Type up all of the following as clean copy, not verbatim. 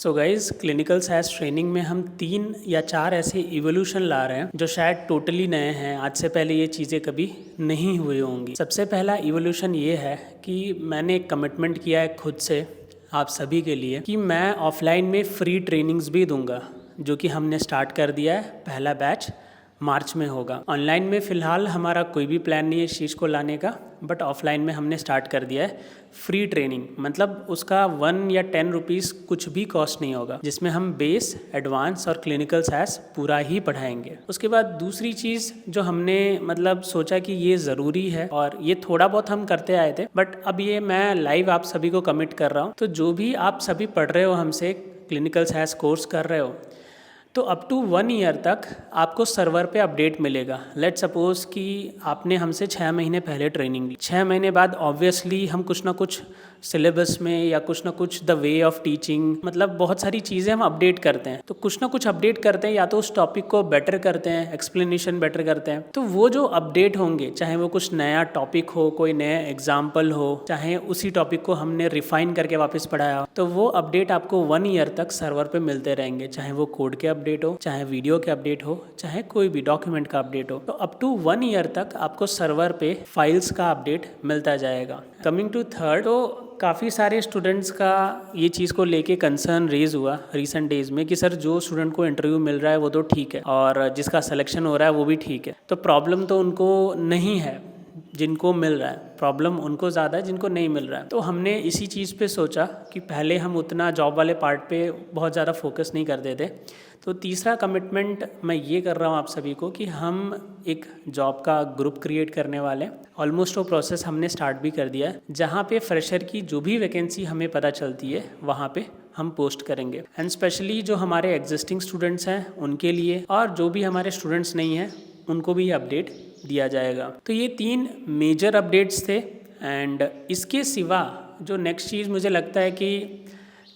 So guys clinical science training में हम 3 या 4 ऐसे इवोल्यूशन ला रहे हैं जो शायद टोटली नए हैं। आज से पहले ये चीज़ें कभी नहीं हुई होंगी। सबसे पहला इवोल्यूशन ये है कि मैंने एक कमिटमेंट किया है खुद से आप सभी के लिए कि मैं ऑफलाइन में फ्री ट्रेनिंग्स भी दूंगा, जो कि हमने स्टार्ट कर दिया है। पहला बैच मार्च में होगा। ऑनलाइन में फ़िलहाल हमारा कोई भी प्लान नहीं है इस चीज़ को लाने का, बट ऑफलाइन में हमने स्टार्ट कर दिया है फ्री ट्रेनिंग। मतलब उसका 1 या 10 रुपीज़ कुछ भी कॉस्ट नहीं होगा, जिसमें हम बेस, एडवांस और क्लिनिकल साइंस पूरा ही पढ़ाएंगे। उसके बाद दूसरी चीज़ जो हमने मतलब सोचा कि ये ज़रूरी है, और ये थोड़ा बहुत हम करते आए थे, बट अब ये मैं लाइव आप सभी को कमिट कर रहा हूँ। तो जो भी आप सभी पढ़ रहे हो, हमसे क्लिनिकल साइंस कोर्स कर रहे हो, तो अप टू 1 ईयर तक आपको सर्वर पे अपडेट मिलेगा। लेट सपोज कि आपने हमसे 6 महीने पहले ट्रेनिंग ली, 6 महीने बाद ऑब्वियसली हम कुछ ना कुछ सिलेबस में या कुछ ना कुछ द वे ऑफ टीचिंग, मतलब बहुत सारी चीज़ें हम अपडेट करते हैं। तो कुछ ना कुछ अपडेट करते हैं, या तो उस टॉपिक को बेटर करते हैं, एक्सप्लेनेशन बेटर करते हैं। तो वो जो अपडेट होंगे, चाहे वो कुछ नया टॉपिक हो, कोई नया एग्जाम्पल हो, चाहे उसी टॉपिक को हमने रिफाइन करके वापस पढ़ाया हो, तो वो अपडेट आपको 1 ईयर तक सर्वर पे मिलते रहेंगे। चाहे वो कोड के अपडेट हो, चाहे वीडियो के अपडेट हो, चाहे कोई भी डॉक्यूमेंट का अपडेट हो, तो अप टू 1 ईयर तक आपको सर्वर पे फाइल्स का अपडेट मिलता जाएगा। कमिंग टू थर्ड, तो काफ़ी सारे स्टूडेंट्स का ये चीज़ को लेके कंसर्न रेज हुआ रिसेंट डेज में कि सर जो स्टूडेंट को इंटरव्यू मिल रहा है वो तो ठीक है, और जिसका सिलेक्शन हो रहा है वो भी ठीक है। तो प्रॉब्लम तो उनको नहीं है जिनको मिल रहा है, प्रॉब्लम उनको ज़्यादा है जिनको नहीं मिल रहा है। तो हमने इसी चीज़ पे सोचा कि पहले हम उतना जॉब वाले पार्ट पे बहुत ज़्यादा फोकस नहीं करते थे। तो तीसरा कमिटमेंट मैं ये कर रहा हूँ आप सभी को कि हम एक जॉब का ग्रुप क्रिएट करने वाले हैं। ऑलमोस्ट वो प्रोसेस हमने स्टार्ट भी कर दिया है, जहाँ पे फ्रेशर की जो भी वैकेंसी हमें पता चलती है वहाँ पे हम पोस्ट करेंगे। एंड स्पेशली जो हमारे एग्जिस्टिंग स्टूडेंट्स हैं उनके लिए, और जो भी हमारे स्टूडेंट्स नहीं हैं उनको भी अपडेट दिया जाएगा। तो ये 3 मेजर अपडेट्स थे। एंड इसके सिवा जो नेक्स्ट चीज़ मुझे लगता है कि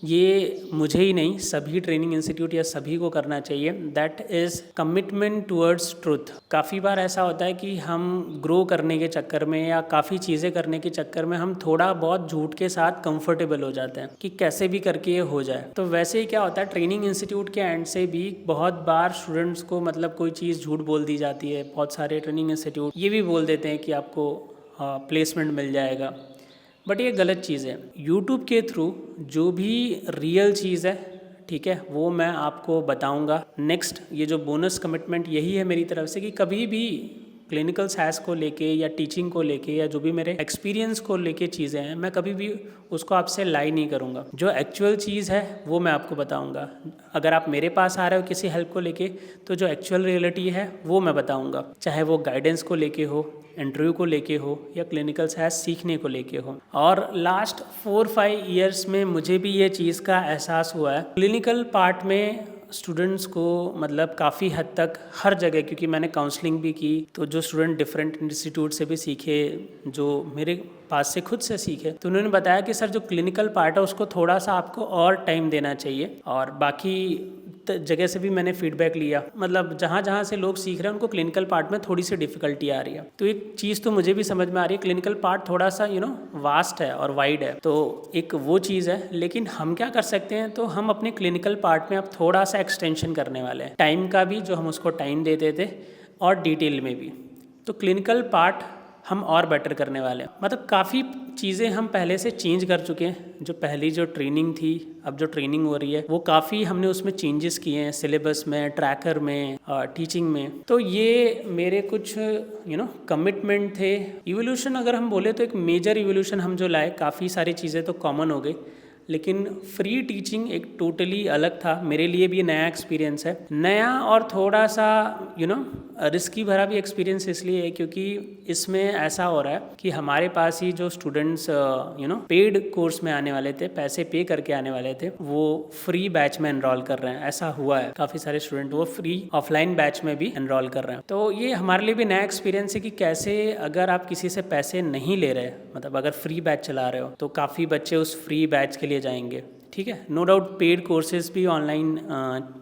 ये मुझे ही नहीं, सभी ट्रेनिंग इंस्टीट्यूट या सभी को करना चाहिए, that is commitment towards truth. काफ़ी बार ऐसा होता है कि हम ग्रो करने के चक्कर में या काफ़ी चीज़ें करने के चक्कर में हम थोड़ा बहुत झूठ के साथ कंफर्टेबल हो जाते हैं कि कैसे भी करके ये हो जाए। तो वैसे ही क्या होता है, ट्रेनिंग इंस्टीट्यूट के एंड से भी बहुत बार स्टूडेंट्स को मतलब कोई चीज़ झूठ बोल दी जाती है। बहुत सारे ट्रेनिंग इंस्टीट्यूट ये भी बोल देते हैं कि आपको प्लेसमेंट मिल जाएगा, बट ये गलत चीज़ है। यूट्यूब के थ्रू जो भी रियल चीज़ है, ठीक है, वो मैं आपको बताऊंगा। नेक्स्ट ये जो बोनस कमिटमेंट यही है मेरी तरफ से कि कभी भी क्लिनिकल साइंस को लेके या टीचिंग को लेके या जो भी मेरे एक्सपीरियंस को लेके चीज़ें हैं, मैं कभी भी उसको आपसे लाई नहीं करूँगा। जो एक्चुअल चीज़ है वो मैं आपको बताऊँगा। अगर आप मेरे पास आ रहे हो किसी हेल्प को लेके, तो जो एक्चुअल रियलिटी है वो मैं बताऊँगा, चाहे वो गाइडेंस को लेके हो, इंटरव्यू को लेके हो, या क्लिनिकल साइंस सीखने को लेके हो। और लास्ट 4-5 ईयर्स में मुझे भी ये चीज़ का एहसास हुआ है, क्लिनिकल पार्ट में स्टूडेंट्स को मतलब काफ़ी हद तक हर जगह, क्योंकि मैंने काउंसलिंग भी की, तो जो स्टूडेंट डिफरेंट इंस्टीट्यूट से भी सीखे, जो मेरे पास से खुद से सीखे, तो उन्होंने बताया कि सर जो क्लिनिकल पार्ट है उसको थोड़ा सा आपको और टाइम देना चाहिए। और बाकी जगह से भी मैंने फीडबैक लिया, मतलब जहाँ जहाँ से लोग सीख रहे हैं उनको क्लिनिकल पार्ट में थोड़ी सी डिफिकल्टी आ रही है। तो एक चीज़ तो मुझे भी समझ में आ रही है, क्लिनिकल पार्ट थोड़ा सा वास्ट है और वाइड है, तो एक वो चीज़ है। लेकिन हम क्या कर सकते हैं, तो हम अपने क्लिनिकल पार्ट में अब थोड़ा सा एक्सटेंशन करने वाले हैं, टाइम का भी, जो हम उसको टाइम देते थे, और डिटेल में भी। तो क्लिनिकल पार्ट हम और बेटर करने वाले हैं। मतलब काफ़ी चीज़ें हम पहले से चेंज कर चुके हैं। जो पहली जो ट्रेनिंग थी, अब जो ट्रेनिंग हो रही है, वो काफ़ी हमने उसमें चेंजेस किए हैं, सिलेबस में, ट्रैकर में, टीचिंग में। तो ये मेरे कुछ कमिटमेंट थे। इवोल्यूशन अगर हम बोले तो एक मेजर इवोल्यूशन हम जो लाए, काफ़ी सारी चीज़ें तो कॉमन हो गई, लेकिन फ्री टीचिंग एक टोटली अलग था। मेरे लिए भी नया एक्सपीरियंस है, नया और थोड़ा सा रिस्की भरा भी एक्सपीरियंस इसलिए है क्योंकि इसमें ऐसा हो रहा है कि हमारे पास ही जो स्टूडेंट्स पेड कोर्स में आने वाले थे, पैसे पे करके आने वाले थे, वो फ्री बैच में एनरोल कर रहे हैं। ऐसा हुआ है, काफ़ी सारे स्टूडेंट वो फ्री ऑफलाइन बैच में भी एनरोल कर रहे हैं। तो ये हमारे लिए भी नया एक्सपीरियंस है कि कैसे अगर आप किसी से पैसे नहीं ले रहे, मतलब अगर फ्री बैच चला रहे हो, तो काफ़ी बच्चे उस फ्री बैच के लिए जाएंगे। ठीक है, नो डाउट पेड कोर्सेज भी ऑनलाइन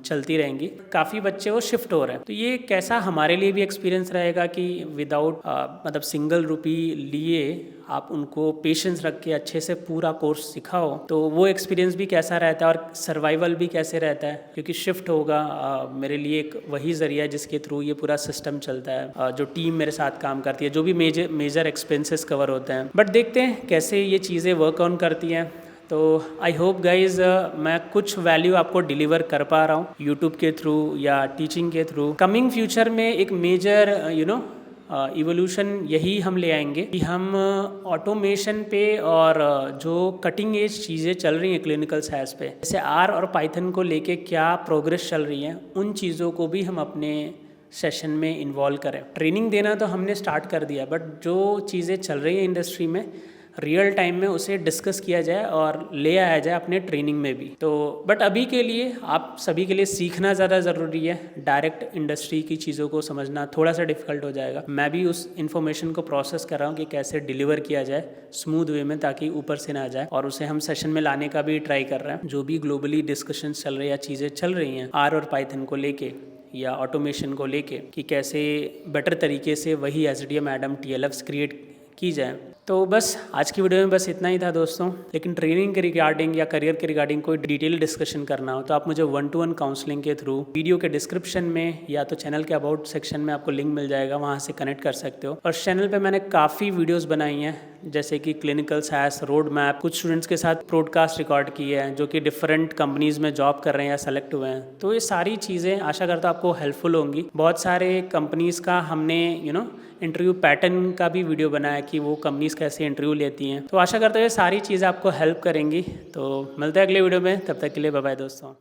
चलती रहेंगी, काफ़ी बच्चे वो शिफ्ट हो रहे हैं। तो ये कैसा हमारे लिए भी एक्सपीरियंस रहेगा कि विदाउट मतलब सिंगल रुपी लिए आप उनको पेशेंस रख के अच्छे से पूरा कोर्स सिखाओ, तो वो एक्सपीरियंस भी कैसा रहता है और सर्वाइवल भी कैसे रहता है, क्योंकि शिफ्ट होगा मेरे लिए एक वही ज़रिया है जिसके थ्रू ये पूरा सिस्टम चलता है, जो टीम मेरे साथ काम करती है, जो भी मेजर एक्सपेंसेस कवर होते हैं। बट देखते हैं कैसे ये चीज़ें वर्क ऑन करती हैं। तो आई होप गाइज मैं कुछ वैल्यू आपको डिलीवर कर पा रहा हूँ यूट्यूब के थ्रू या टीचिंग के थ्रू। कमिंग फ्यूचर में एक मेजर इवोल्यूशन यही हम ले आएंगे कि हम ऑटोमेशन पे और जो कटिंग एज चीज़ें चल रही हैं क्लिनिकल साइंस पे, जैसे आर और पाइथन को लेके क्या प्रोग्रेस चल रही है, उन चीज़ों को भी हम अपने सेशन में इन्वॉल्व करें। ट्रेनिंग देना तो हमने स्टार्ट कर दिया, बट जो चीज़ें चल रही हैं इंडस्ट्री में रियल टाइम में उसे डिस्कस किया जाए और ले आया जाए अपने ट्रेनिंग में भी। तो बट अभी के लिए आप सभी के लिए सीखना ज़्यादा ज़रूरी है। डायरेक्ट इंडस्ट्री की चीज़ों को समझना थोड़ा सा डिफ़िकल्ट हो जाएगा। मैं भी उस इन्फॉर्मेशन को प्रोसेस कर रहा हूँ कि कैसे डिलीवर किया जाए स्मूथ वे में, ताकि ऊपर से ना जाए, और उसे हम सेशन में लाने का भी ट्राई कर रहे हैं। जो भी ग्लोबली डिस्कशन चल रही है या चीज़ें चल रही हैं आर और पाइथन को लेके या ऑटोमेशन को लेके, कि कैसे बेटर तरीके से वही SDM मैडम TLFs क्रिएट की जाए। तो बस आज की वीडियो में बस इतना ही था दोस्तों। लेकिन ट्रेनिंग के रिगार्डिंग या करियर के रिगार्डिंग कोई डिटेल डिस्कशन करना हो तो आप मुझे 1-to-1 काउंसलिंग के थ्रू वीडियो के डिस्क्रिप्शन में या तो चैनल के अबाउट सेक्शन में आपको लिंक मिल जाएगा, वहाँ से कनेक्ट कर सकते हो। और चैनल पे मैंने काफ़ी वीडियोस बनाई हैं, जैसे कि क्लिनिकल साइंस रोड मैप, कुछ स्टूडेंट्स के साथ ब्रॉडकास्ट रिकॉर्ड की है जो कि डिफरेंट कंपनीज़ में जॉब कर रहे हैं या सेलेक्ट हुए हैं। तो ये सारी चीज़ें आशा करता हूँ आपको हेल्पफुल होंगी। बहुत सारे कंपनीज़ का हमने इंटरव्यू पैटर्न का भी वीडियो बनाया कि वो कंपनीज़ कैसे इंटरव्यू लेती हैं। तो आशा करता हूँ ये सारी चीज़ें आपको हेल्प करेंगी। तो मिलते हैं अगले वीडियो में, तब तक के लिए बाय बाय दोस्तों।